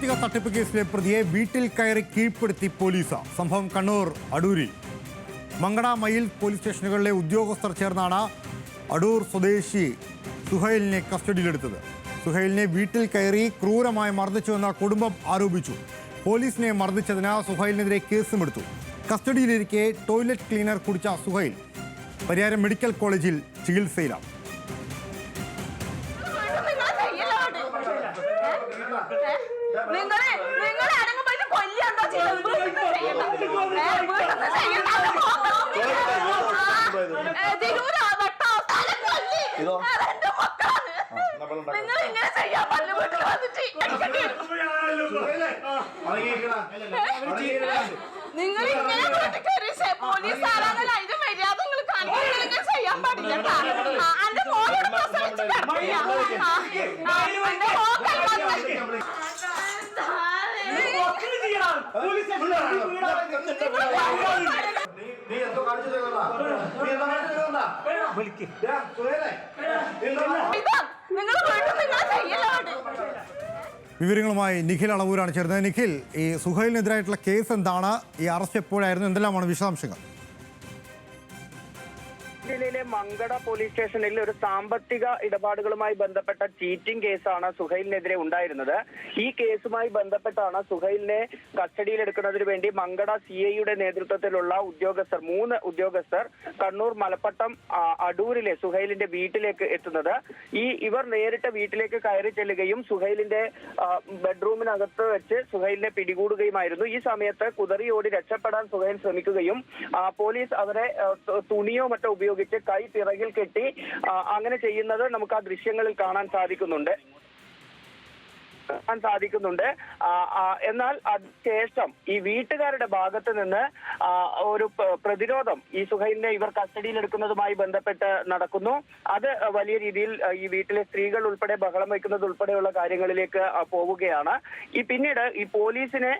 സാമ്പത്തിക തട്ടിപ്പ് കേസിലെ പ്രതിയെ വീട്ടിൽ കയറി കീഴ്പ്പെടുത്തി പോലീസ്. സംഭവം കണ്ണൂർ അടൂരിൽ. മങ്കട മയിൽ പോലീസ് സ്റ്റേഷനുകളിലെ ഉദ്യോഗസ്ഥർ ചേർന്നാണ് അടൂർ സ്വദേശി സുഹൈലിനെ കസ്റ്റഡിയിലെടുത്തത്. സുഹൈലിനെ വീട്ടിൽ കയറി ക്രൂരമായി മർദ്ദിച്ചുവെന്ന് കുടുംബം ആരോപിച്ചു. പോലീസിനെ മർദ്ദിച്ചതിന് സുഹൈലിനെതിരെ കേസുമെടുത്തു. കസ്റ്റഡിയിലിരിക്കെ ടോയ്ലറ്റ് ക്ലീനർ കുടിച്ച സുഹൈൽ പരിയാരം മെഡിക്കൽ കോളേജിൽ ചികിത്സയിലാണ്. നിങ്ങൾ പോലീസ് ആരാധന ഇത് മര്യാദ നിങ്ങൾ കാണിക്കാൻ ചെയ്യാൻ പാടില്ല. വിവരങ്ങളുമായി നിഖിൽ അളവൂരാണ് ചേർന്നത്. നിഖിൽ, ഈ സുഹൈലിനെതിരായിട്ടുള്ള കേസ് എന്താണ്? ഈ അറസ്റ്റ് എപ്പോഴായിരുന്നു? എന്തെല്ലാമാണ് വിശദാംശങ്ങൾ? ജില്ലയിലെ മങ്കട പോലീസ് സ്റ്റേഷനിൽ ഒരു സാമ്പത്തിക ഇടപാടുകളുമായി ബന്ധപ്പെട്ട ചീറ്റിംഗ് കേസാണ് സുഹൈലിനെതിരെ ഉണ്ടായിരുന്നത്. ഈ കേസുമായി ബന്ധപ്പെട്ടാണ് സുഹൈലിനെ കസ്റ്റഡിയിലെടുക്കുന്നതിന് വേണ്ടി മങ്കട CIയുടെ നേതൃത്വത്തിലുള്ള ഉദ്യോഗസ്ഥർ 3 ഉദ്യോഗസ്ഥർ കണ്ണൂർ മലപ്പട്ടം അടൂരിലെ സുഹൈലിന്റെ വീട്ടിലേക്ക് എത്തുന്നത്. ഇവർ നേരിട്ട് വീട്ടിലേക്ക് കയറി ചെല്ലുകയും സുഹൈലിന്റെ ബെഡ്റൂമിനകത്ത് വെച്ച് സുഹൈലിനെ പിടികൂടുകയുമായിരുന്നു. ഈ സമയത്ത് കുതറിയോടി രക്ഷപ്പെടാൻ സുഹൈൽ ശ്രമിക്കുകയും പോലീസ് അവരെ തുണിയോ മറ്റോ ഉപയോഗിച്ച് കൈ പിറകിൽ കെട്ടി അങ്ങനെ ചെയ്യുന്നത് നമുക്ക് ആ ദൃശ്യങ്ങളിൽ കാണാൻ സാധിക്കുന്നുണ്ട്. എന്നാൽ അതിനുശേഷം ഈ വീട്ടുകാരുടെ ഭാഗത്ത് നിന്ന് ഒരു പ്രതിരോധം ഈ സുഹൈലിനെ ഇവർ കസ്റ്റഡിയിലെടുക്കുന്നതുമായി ബന്ധപ്പെട്ട് നടക്കുന്നു. അത് വലിയ രീതിയിൽ ഈ വീട്ടിലെ സ്ത്രീകൾ ഉൾപ്പെടെ ബഹളം വയ്ക്കുന്നത് ഉൾപ്പെടെയുള്ള കാര്യങ്ങളിലേക്ക് പോവുകയാണ്. പിന്നീട് ഈ പോലീസിനെ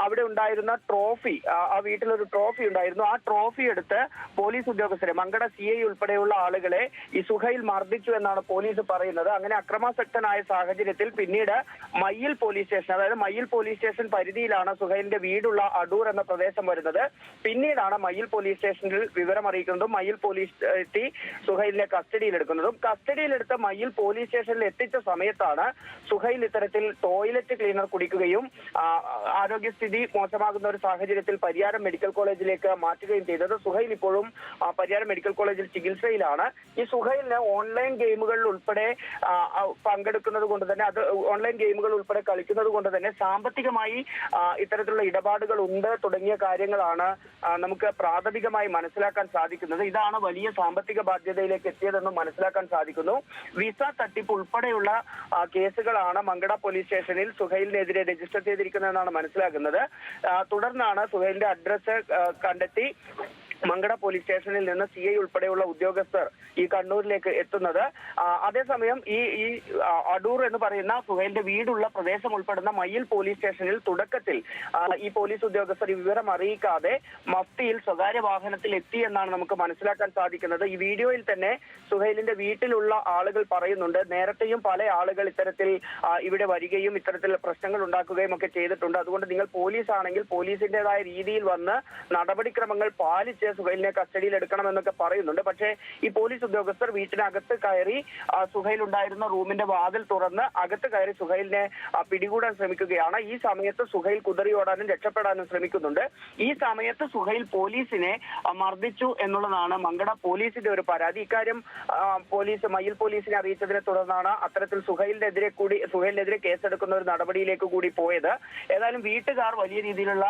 അവിടെ ഉണ്ടായിരുന്ന ട്രോഫി, ആ വീട്ടിലൊരു ട്രോഫി ഉണ്ടായിരുന്നു. ആ ട്രോഫി എടുത്ത് പോലീസ് ഉദ്യോഗസ്ഥരെ, മങ്കട CI ഉൾപ്പെടെയുള്ള ആളുകളെ ഈ സുഹൈൽ മർദ്ദിച്ചു എന്നാണ് പോലീസ് പറയുന്നത്. അങ്ങനെ അക്രമാസക്തനായ സാഹചര്യത്തിൽ പിന്നീട് മയ്യിൽ പോലീസ് സ്റ്റേഷൻ, അതായത് മയ്യിൽ പോലീസ് സ്റ്റേഷൻ പരിധിയിലാണ് സുഹൈലിന്റെ വീടുള്ള അടൂർ എന്ന പ്രദേശം വരുന്നത്. പിന്നീടാണ് മയ്യിൽ പോലീസ് സ്റ്റേഷനിൽ വിവരം അറിയിക്കുന്നതും മയ്യിൽ പോലീസ് എത്തി സുഹൈലിനെ കസ്റ്റഡിയിലെടുക്കുന്നതും. കസ്റ്റഡിയിലെടുത്ത മയ്യിൽ പോലീസ് സ്റ്റേഷനിൽ എത്തിച്ച സമയത്താണ് സുഹൈൽ ഇത്തരത്തിൽ ടോയ്ലറ്റ് ക്ലീനർ കുടിക്കുകയും ആരോഗ്യസ്ഥിതി മോശമാകുന്ന ഒരു സാഹചര്യത്തിൽ പരിയാരം മെഡിക്കൽ കോളേജിലേക്ക് മാറ്റുകയും ചെയ്തത്. സുഹൈൽ ഇപ്പോഴും പരിയാരം മെഡിക്കൽ കോളേജിൽ ചികിത്സയിലാണ്. ഈ സുഹൈലിന് ഓൺലൈൻ ഗെയിമുകളിൽ ഉൾപ്പെടെ പങ്കെടുക്കുന്നത് കൊണ്ട് തന്നെ, അത് ഓൺലൈൻ ഗെയിമുകൾ ഉൾപ്പെടെ കളിക്കുന്നത് കൊണ്ട് തന്നെ സാമ്പത്തികമായി ഇത്തരത്തിലുള്ള ഇടപാടുകൾ ഉണ്ട് തുടങ്ങിയ കാര്യങ്ങളാണ് നമുക്ക് പ്രാഥമികമായി മനസ്സിലാക്കാൻ സാധിക്കുന്നത്. ഇതാണ് വലിയ സാമ്പത്തിക ബാധ്യതയിലേക്ക് എത്തിയതെന്നും മനസ്സിലാക്കാൻ സാധിക്കുന്നു. വിസ തട്ടിപ്പ് ഉൾപ്പെടെയുള്ള കേസുകളാണ് മങ്കട പോലീസ് സ്റ്റേഷനിൽ സുഹൈലിനെതിരെ രജിസ്റ്റർ ചെയ്തിരിക്കുന്നതെന്നാണ് മനസ്സിലാക്കുന്നത്. തുടർന്നാണ് സുഹൈലിന്റെ അഡ്രസ് കണ്ടെത്തി മങ്കട പോലീസ് സ്റ്റേഷനിൽ നിന്ന് CI ഉൾപ്പെടെയുള്ള ഉദ്യോഗസ്ഥർ ഈ കണ്ണൂരിലേക്ക് എത്തുന്നത്. അതേസമയം ഈ അടൂർ എന്ന് പറയുന്ന സുഹൈലിന്റെ വീടുള്ള പ്രദേശം ഉൾപ്പെടുന്ന മയ്യിൽ പോലീസ് സ്റ്റേഷനിൽ തുടക്കത്തിൽ ഈ പോലീസ് ഉദ്യോഗസ്ഥർ ഈ വിവരം അറിയിക്കാതെ മഫ്തിയിൽ സ്വകാര്യ വാഹനത്തിൽ എത്തി എന്നാണ് നമുക്ക് മനസ്സിലാക്കാൻ സാധിക്കുന്നത്. ഈ വീഡിയോയിൽ തന്നെ സുഹൈലിന്റെ വീട്ടിലുള്ള ആളുകൾ പറയുന്നുണ്ട്, നേരത്തെയും പല ആളുകൾ ഇത്തരത്തിൽ ഇവിടെ വരികയും ഇത്തരത്തിൽ പ്രശ്നങ്ങൾ ഉണ്ടാക്കുകയും ഒക്കെ ചെയ്തിട്ടുണ്ട്. അതുകൊണ്ട് നിങ്ങൾ പോലീസ് ആണെങ്കിൽ പോലീസിന്റേതായ രീതിയിൽ വന്ന് നടപടിക്രമങ്ങൾ പാലിച്ച് സുഹൈലിനെ കസ്റ്റഡിയിൽ എടുക്കണമെന്നൊക്കെ പറയുന്നുണ്ട്. പക്ഷേ ഈ പോലീസ് ഉദ്യോഗസ്ഥർ വീട്ടിനകത്ത് കയറി സുഹൈൽ ഉണ്ടായിരുന്ന റൂമിന്റെ വാതിൽ തുറന്ന് അകത്ത് കയറി സുഹൈലിനെ പിടികൂടാൻ ശ്രമിക്കുകയാണ്. ഈ സമയത്ത് സുഹൈൽ കുതറിയോടാനും രക്ഷപ്പെടാനും ശ്രമിക്കുന്നുണ്ട്. ഈ സമയത്ത് സുഹൈൽ പോലീസിനെ മർദ്ദിച്ചു എന്നുള്ളതാണ് മങ്കട പോലീസിന്റെ ഒരു പരാതി. ഇക്കാര്യം മയ്യിൽ പോലീസിനെ അറിയിച്ചതിനെ തുടർന്നാണ് അത്തരത്തിൽ സുഹൈലിനെതിരെ കേസെടുക്കുന്ന ഒരു നടപടിയിലേക്ക് കൂടി പോയത്. ഏതായാലും വീട്ടുകാർ വലിയ രീതിയിലുള്ള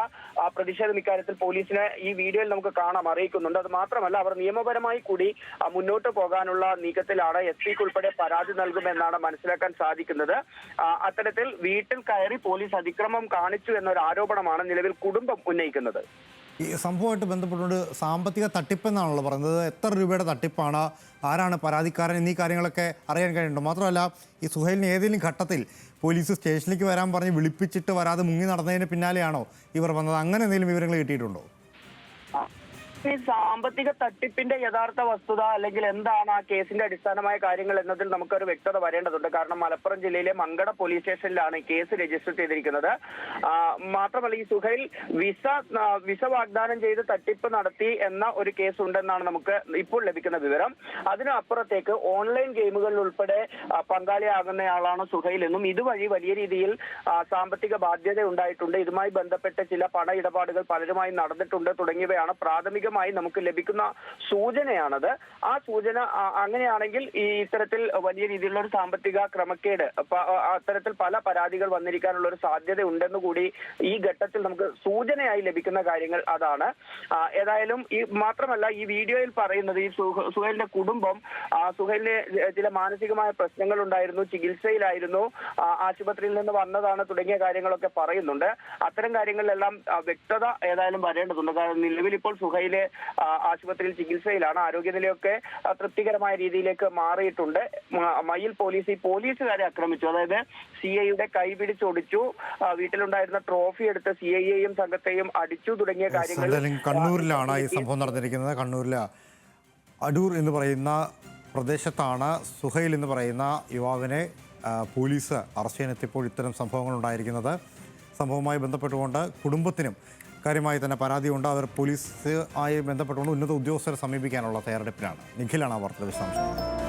പ്രതിഷേധം ഇക്കാര്യത്തിൽ പോലീസിനെ ഈ വീഡിയോയിൽ നമുക്ക് കാണാം അറിയിക്കുന്നുണ്ട്. അത് മാത്രമല്ല, അവർ നിയമപരമായി കൂടി മുന്നോട്ട് പോകാനുള്ള നീക്കത്തിലാണ്. SP ഉൾപ്പെടെ പരാതി നൽകുമെന്നാണ് മനസ്സിലാക്കാൻ സാധിക്കുന്നത്. അത്തരത്തിൽ വീട്ടിൽ കയറി പോലീസ് അതിക്രമം കാണിച്ചു എന്നൊരു ആരോപണമാണ് നിലവിൽ കുടുംബം ഉന്നയിക്കുന്നത്. ഈ സംഭവമായിട്ട് ബന്ധപ്പെട്ടുകൊണ്ട് സാമ്പത്തിക തട്ടിപ്പെന്നാണല്ലോ പറയുന്നത്. എത്ര രൂപയുടെ തട്ടിപ്പാണ്, ആരാണ് പരാതിക്കാരൻ എന്നീ കാര്യങ്ങളൊക്കെ അറിയാൻ കഴിയുന്നുണ്ട്. മാത്രമല്ല, ഈ സുഹൈലിന് ഏതെങ്കിലും ഘട്ടത്തിൽ പോലീസ് സ്റ്റേഷനിലേക്ക് വരാൻ പറഞ്ഞ് വിളിപ്പിച്ചിട്ട് വരാതെ മുങ്ങി നടന്നതിന് പിന്നാലെയാണോ ഇവർ വന്നത്? അങ്ങനെ എന്തെങ്കിലും വിവരങ്ങൾ കിട്ടിയിട്ടുണ്ടോ? ഈ സാമ്പത്തിക തട്ടിപ്പിന്റെ യഥാർത്ഥ വസ്തുത അല്ലെങ്കിൽ എന്താണ് ആ കേസിന്റെ അടിസ്ഥാനമായ കാര്യങ്ങൾ എന്നതിൽ നമുക്കൊരു വ്യക്തത വരേണ്ടതുണ്ട്. കാരണം മലപ്പുറം ജില്ലയിലെ മങ്കട പോലീസ് സ്റ്റേഷനിലാണ് ഈ കേസ് രജിസ്റ്റർ ചെയ്തിരിക്കുന്നത്. മാത്രമല്ല ഈ സുഹൈൽ വിസ വാഗ്ദാനം ചെയ്ത് തട്ടിപ്പ് നടത്തി എന്ന ഒരു കേസ് ഉണ്ടെന്നാണ് നമുക്ക് ഇപ്പോൾ ലഭിക്കുന്ന വിവരം. അതിനും അപ്പുറത്തേക്ക് ഓൺലൈൻ ഗെയിമുകളിൽ ഉൾപ്പെടെ പങ്കാളിയാകുന്നയാളാണ് സുഹൈൽ എന്നും ഇതുവഴി വലിയ രീതിയിൽ സാമ്പത്തിക ബാധ്യത ഉണ്ടായിട്ടുണ്ട്, ഇതുമായി ബന്ധപ്പെട്ട് ചില പണ ഇടപാടുകൾ പലരുമായി നടന്നിട്ടുണ്ട് തുടങ്ങിയവയാണ് പ്രാഥമികമായി നമുക്ക് ലഭിക്കുന്ന സൂചനയാണത്. ആ സൂചന അങ്ങനെയാണെങ്കിൽ ഈ ഇത്തരത്തിൽ വലിയ രീതിയിലുള്ള ഒരു സാമ്പത്തിക ക്രമക്കേട് അത്തരത്തിൽ പല പരാതികൾ വന്നിരിക്കാനുള്ള ഒരു സാധ്യത ഉണ്ടെന്ന് കൂടി ഈ ഘട്ടത്തിൽ നമുക്ക് സൂചനയായി ലഭിക്കുന്ന കാര്യങ്ങൾ അതാണ്. ഏതായാലും മാത്രമല്ല ഈ വീഡിയോയിൽ പറയുന്നത് ഈ സുഹൈലിന്റെ കുടുംബം സുഹൈലിന് ചില മാനസികമായ പ്രശ്നങ്ങൾ ഉണ്ടായിരുന്നു, ചികിത്സയിലായിരുന്നു, ആശുപത്രിയിൽ നിന്ന് വന്നതാണ് തുടങ്ങിയ കാര്യങ്ങളൊക്കെ പറയുന്നുണ്ട്. അത്തരം കാര്യങ്ങളിലെല്ലാം വ്യക്തത ഏതായാലും വരേണ്ടതുണ്ട്. കാരണം നിലവിൽ ഇപ്പോൾ സുഹൈല് ആശുപത്രിയിൽ ചികിത്സയിലാണ്. ആരോഗ്യനിലയൊക്കെ തൃപ്തികരമായ രീതിയിലേക്ക് മാറിയിട്ടുണ്ട്. മയിൽ പോലീസുകാരെ ആക്രമിച്ചു, അതായത് CIയുടെ കൈ പിടിച്ചൊടിച്ചു, വീട്ടിലുണ്ടായിരുന്ന ട്രോഫി എടുത്ത് CIയെയും സംഘത്തെയും അടിച്ചു തുടങ്ങിയ കാര്യങ്ങൾ. കണ്ണൂരിലാണ് ഈ സംഭവം നടന്നിരിക്കുന്നത്. കണ്ണൂരിലെ അടൂർ എന്ന് പറയുന്ന പ്രദേശത്താണ് സുഹൈൽ എന്ന് പറയുന്ന യുവാവിനെ പോലീസ് അറസ്റ്റ് ചെയ്യാനെത്തിയപ്പോൾ ഇത്തരം സംഭവങ്ങൾ ഉണ്ടായിരിക്കുന്നത്. സംഭവവുമായി ബന്ധപ്പെട്ടുകൊണ്ട് കുടുംബത്തിനും കാര്യമായി തന്നെ പരാതിയുണ്ട്. അവർ പോലീസുമായി ബന്ധപ്പെട്ടുകൊണ്ട് ഉന്നത ഉദ്യോഗസ്ഥരെ സമീപിക്കാനുള്ള തയ്യാറെടുപ്പിലാണ്. നിഖിലാണ് ആ വാർത്തയുടെ വിശദാംശം.